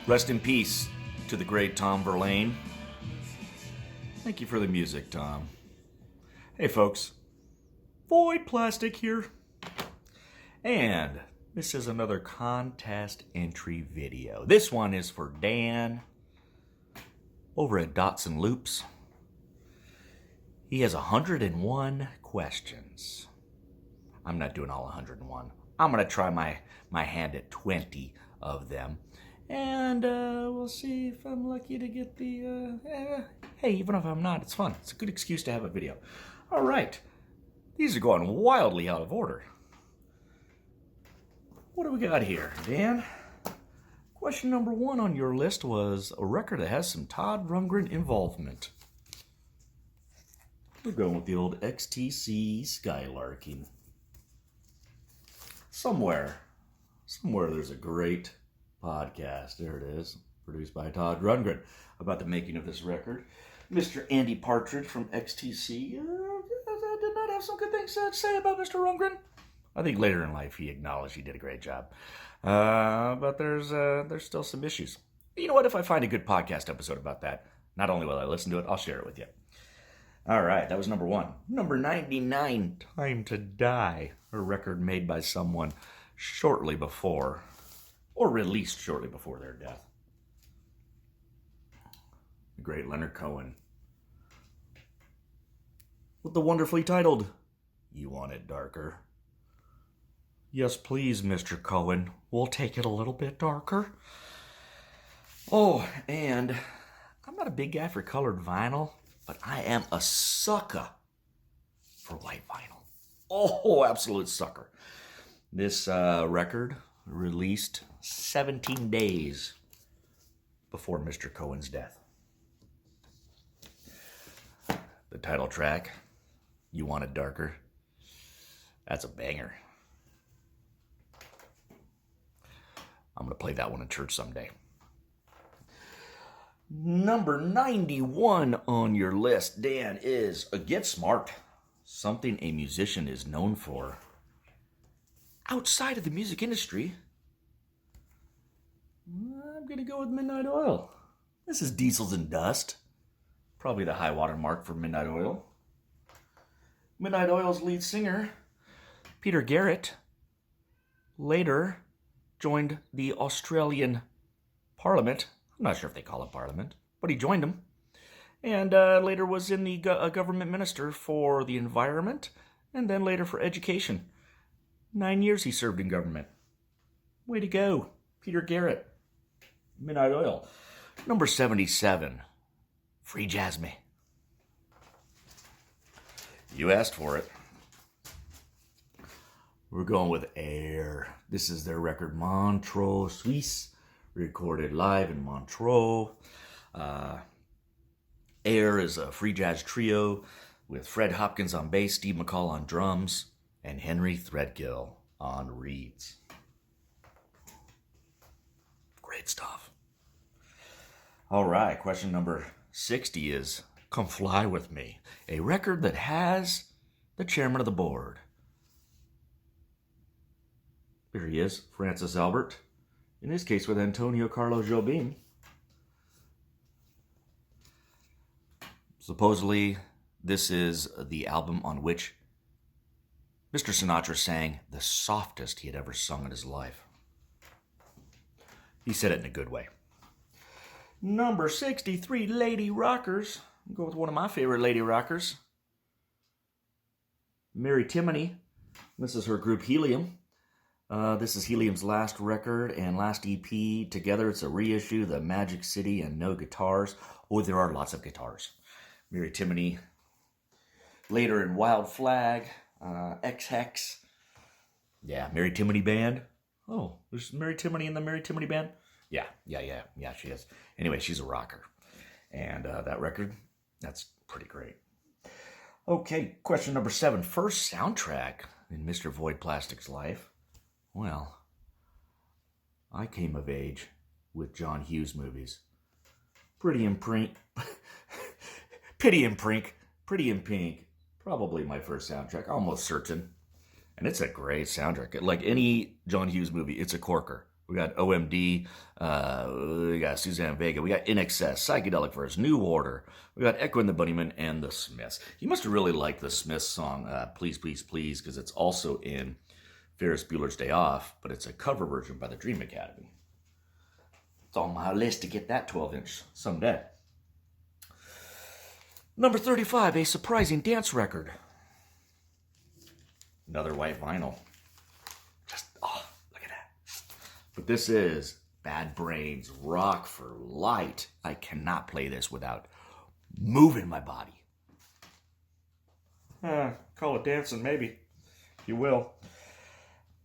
Rest in peace to the great Tom Verlaine. Thank you for the music, Tom. Hey, folks. Void Plastic here. And this is another contest entry video. This one is for Dan over at Dotson Loops. He has 101 questions. I'm not doing all 101. I'm going to try my hand at 20 of them. And we'll see if I'm lucky to get the... hey, even if I'm not, it's fun. It's a good excuse to have a video. All right. These are going wildly out of order. What do we got here, Dan? Question number 1 on your list was a record that has some Todd Rundgren involvement. We're going with the old XTC Skylarking. Somewhere there's a great podcast. There it is, produced by Todd Rundgren, about the making of this record. Mr. Andy Partridge from XTC did not have some good things to say about Mr. Rundgren. I think later in life he acknowledged he did a great job. But there's still some issues. You know what? If I find a good podcast episode about that, not only will I listen to it, I'll share it with you. All right, that was number 1. Number 99, Time to Die, a record made by someone shortly before, or released shortly before their death. The great Leonard Cohen. With the wonderfully titled, You Want It Darker? Yes, please, Mr. Cohen. We'll take it a little bit darker. Oh, and I'm not a big guy for colored vinyl, but I am a sucker for white vinyl. Oh, absolute sucker. This record released 17 days before Mr. Cohen's death. The title track, You Want It Darker, that's a banger. I'm going to play that one in church someday. Number 91 on your list, Dan, is Get Smart. Something a musician is known for outside of the music industry. I'm going to go with Midnight Oil. This is Diesels and Dust. Probably the high water mark for Midnight Oil. Midnight Oil's lead singer, Peter Garrett, later joined the Australian Parliament. I'm not sure if they call it Parliament, but he joined them. And later was in the government minister for the environment, and then later for education. 9 years he served in government. Way to go, Peter Garrett. Midnight Oil. Number 77, Free Jazz Me. You asked for it. We're going with Air. This is their record Montreux, Suisse, recorded live in Montreux. Air is a free jazz trio with Fred Hopkins on bass, Steve McCall on drums, and Henry Threadgill on reeds. Great stuff. All right, question number 60 is Come Fly With Me, a record that has the chairman of the board. There he is, Francis Albert, in this case with Antonio Carlos Jobim. Supposedly, this is the album on which Mr. Sinatra sang the softest he had ever sung in his life. He said it in a good way. Number 63, Lady Rockers. I'll go with one of my favorite Lady Rockers, Mary Timony. This is her group Helium. This is Helium's last record and last EP. Together, it's a reissue, The Magic City and No Guitars. Oh, there are lots of guitars. Mary Timony. Later in Wild Flag, X-Hex. Yeah, Mary Timony Band. Oh, there's Mary Timony in the Mary Timony Band? Yeah, she is. Anyway, she's a rocker. And that record, that's pretty great. Okay, question number 7. First soundtrack in Mr. Void Plastic's life. Well, I came of age with John Hughes movies. Pretty in Pink. Probably my first soundtrack, almost certain. And it's a great soundtrack. Like any John Hughes movie, it's a corker. We got OMD. We got Suzanne Vega. We got In Excess, Psychedelic Verse, New Order. We got Echo and the Bunnymen and the Smiths. You must have really liked the Smiths song, Please, Please, Please, because it's also in Ferris Bueller's Day Off, but it's a cover version by the Dream Academy. It's on my list to get that 12-inch someday. Number 35, a surprising dance record. Another white vinyl. Just, oh, look at that. But this is Bad Brains, Rock for Light. I cannot play this without moving my body. Call it dancing, maybe, if you will.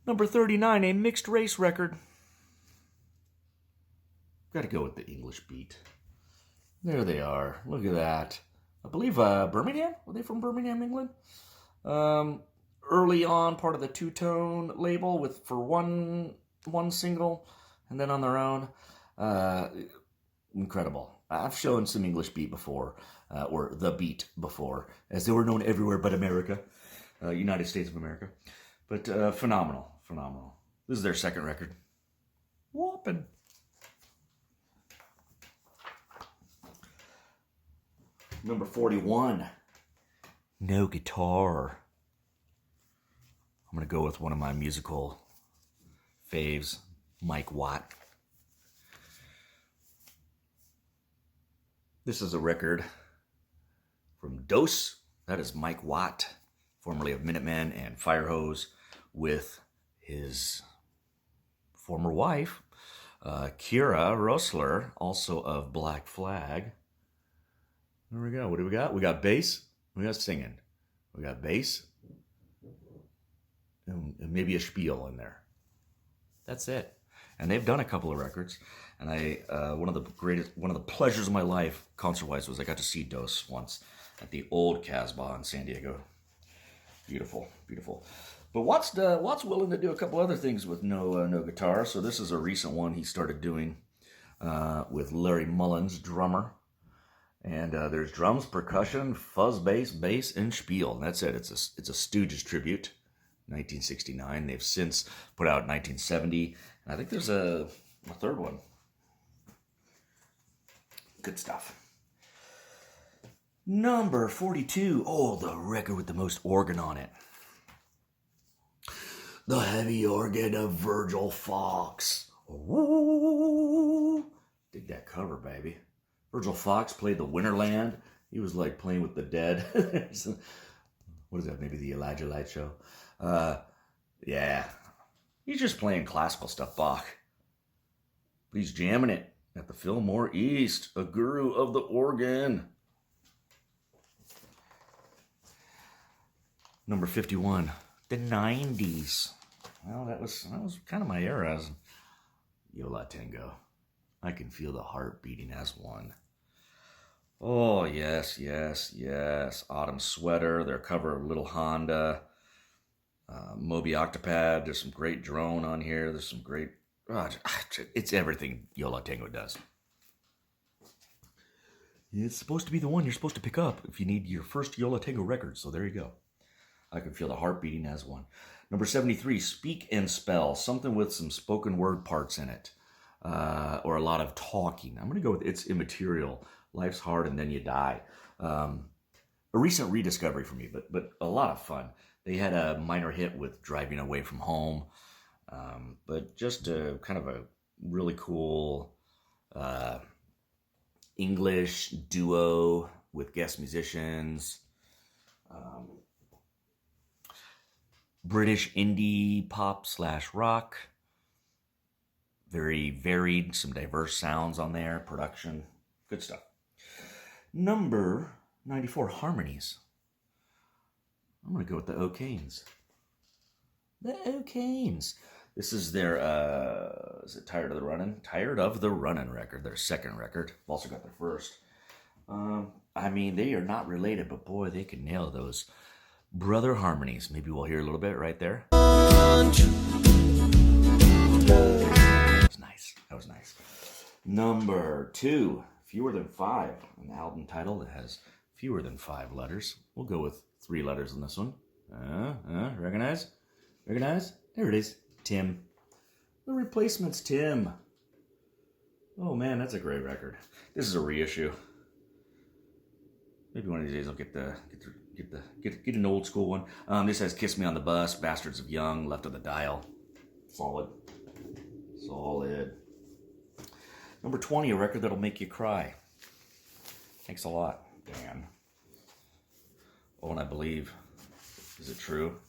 Number 39, a mixed race record. Got to go with the English beat. There they are. Look at that. I believe Birmingham? Were they from Birmingham, England? Early on, part of the Two-Tone label for one single, and then on their own. Incredible. I've shown some English beat before, or the beat before, as they were known everywhere but America, United States of America. But phenomenal. This is their second record. Whopping. Number 41, no guitar. I'm going to go with one of my musical faves, Mike Watt. This is a record from Dose. That is Mike Watt, formerly of Minutemen and Firehose, with his former wife, Kira Roessler, also of Black Flag. There we go. What do we got? We got bass. We got singing. We got bass. And maybe a spiel in there. That's it. And they've done a couple of records. And one of the pleasures of my life, concert-wise, was I got to see Dose once at the old Casbah in San Diego. Beautiful. But Watt's willing to do a couple other things with no guitar. So this is a recent one he started doing with Larry Mullins, drummer. And there's drums, percussion, fuzz bass, and spiel. And that's it. It's a Stooges tribute, 1969. They've since put out 1970. And I think there's a third one. Good stuff. Number 42. Oh, the record with the most organ on it. The heavy organ of Virgil Fox. Ooh. Dig that cover, baby. Virgil Fox played the Winterland. He was like playing with the dead. What is that? Maybe the Elijah Light show? Yeah. He's just playing classical stuff, Bach. He's jamming it at the Fillmore East, a guru of the organ. Number 51, the 90s. Well, that was kind of my era as Yo La Tengo. I can feel the heart beating as one. Oh, yes. Autumn Sweater, their cover of Little Honda. Moby Octopad, there's some great drone on here. There's some great... it's everything Yo La Tengo does. It's supposed to be the one you're supposed to pick up if you need your first Yo La Tengo record. So there you go. I can feel the heart beating as one. Number 73, Speak and Spell. Something with some spoken word parts in it. Or a lot of talking. I'm going to go with It's Immaterial. Life's Hard and Then You Die. A recent rediscovery for me, but a lot of fun. They had a minor hit with Driving Away from Home. But just a kind of a really cool English duo with guest musicians. British indie pop / rock. Very varied, some diverse sounds on there, production, good stuff. Number 94, Harmonies. I'm going to go with the O'Kanes. The O'Kanes. This is their, is it Tired of the Runnin'? Tired of the Runnin' record, their second record. I've also got their first. I mean, they are not related, but boy, they can nail those brother harmonies. Maybe we'll hear a little bit right there. That was nice. Number 2, Fewer Than 5. An album title that has fewer than 5 letters. We'll go with 3 letters in this one. Recognize? There it is. Tim. The Replacements, Tim. Oh man, that's a great record. This is a reissue. Maybe one of these days I'll get an old school one. This has "Kiss Me on the Bus," "Bastards of Young," "Left of the Dial." Solid. Number 20, a record that'll make you cry. Thanks a lot, Dan. Oh, and I believe, is it true?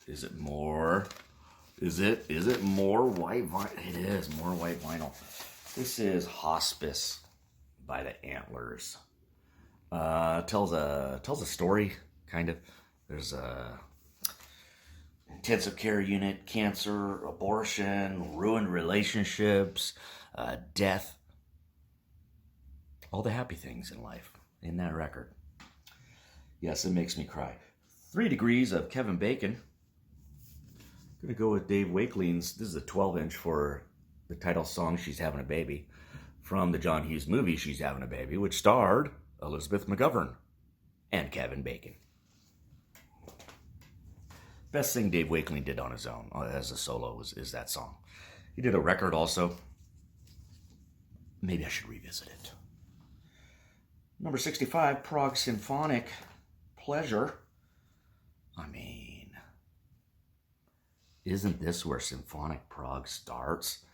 Is it more? Is it more white vinyl? It is more white vinyl. This is "Hospice" by the Antlers. Tells a story, kind of. There's a intensive care unit, cancer, abortion, ruined relationships, death. All the happy things in life in that record. Yes, it makes me cry. 3 Degrees of Kevin Bacon. I'm going to go with Dave Wakeling's. This is a 12-inch for the title song, "She's Having a Baby," from the John Hughes movie, "She's Having a Baby," which starred Elizabeth McGovern and Kevin Bacon. Best thing Dave Wakeling did on his own as a solo is that song. He did a record also. Maybe I should revisit it. Number 65, Prague Symphonic, "Pleasure." I mean, isn't this where symphonic Prague starts?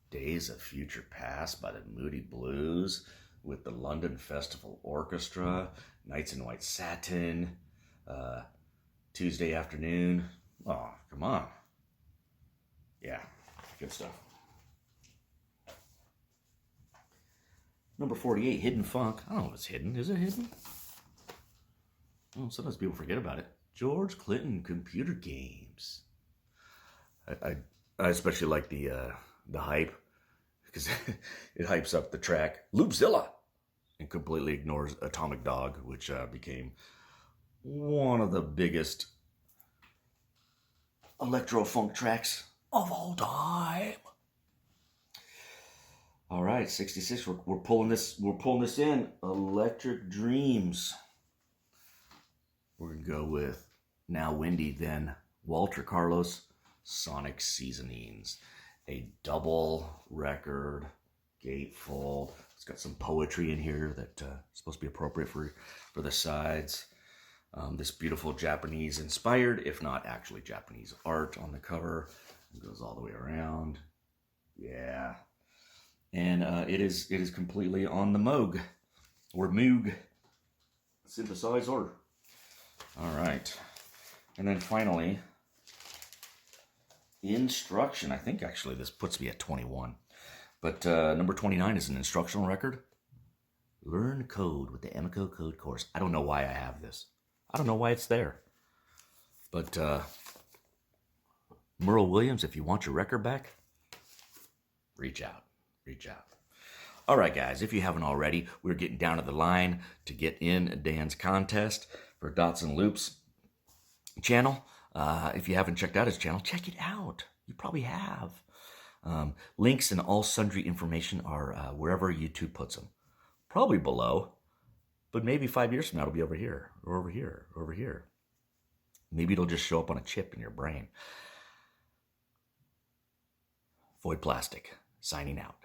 "Days of Future Past" by the Moody Blues, with the London Festival Orchestra, "Nights in White Satin," "Tuesday Afternoon." Oh, come on. Yeah, good stuff. Number 48, Hidden Funk. I don't know if it's hidden. Is it hidden? Oh, sometimes people forget about it. George Clinton Computer Games. I especially like the hype, because it hypes up the track "Loopzilla" and completely ignores "Atomic Dog," which became one of the biggest electro-funk tracks of all time. All right, 66. We're pulling this in. Electric Dreams. We're gonna go with "Now Windy," then Walter Carlos, "Sonic Seasonings," a double record, gatefold. It's got some poetry in here that's supposed to be appropriate for the sides. This beautiful Japanese-inspired, if not actually Japanese, art on the cover. It goes all the way around. Yeah. And it is completely on the Moog, or Moog synthesizer. All right. And then finally, Instruction. I think actually this puts me at 21. But number 29 is an instructional record. "Learn Code" with the Emico Code Course. I don't know why I have this. I don't know why it's there. But Merle Williams, if you want your record back, reach out. All right, guys, if you haven't already, we're getting down to the line to get in Dan's contest for Dots and Loops channel. If you haven't checked out his channel, check it out. You probably have. Links and all sundry information are wherever YouTube puts them. Probably below, but maybe 5 years from now it'll be over here, or over here, or over here. Maybe it'll just show up on a chip in your brain. Void Plastic, signing out.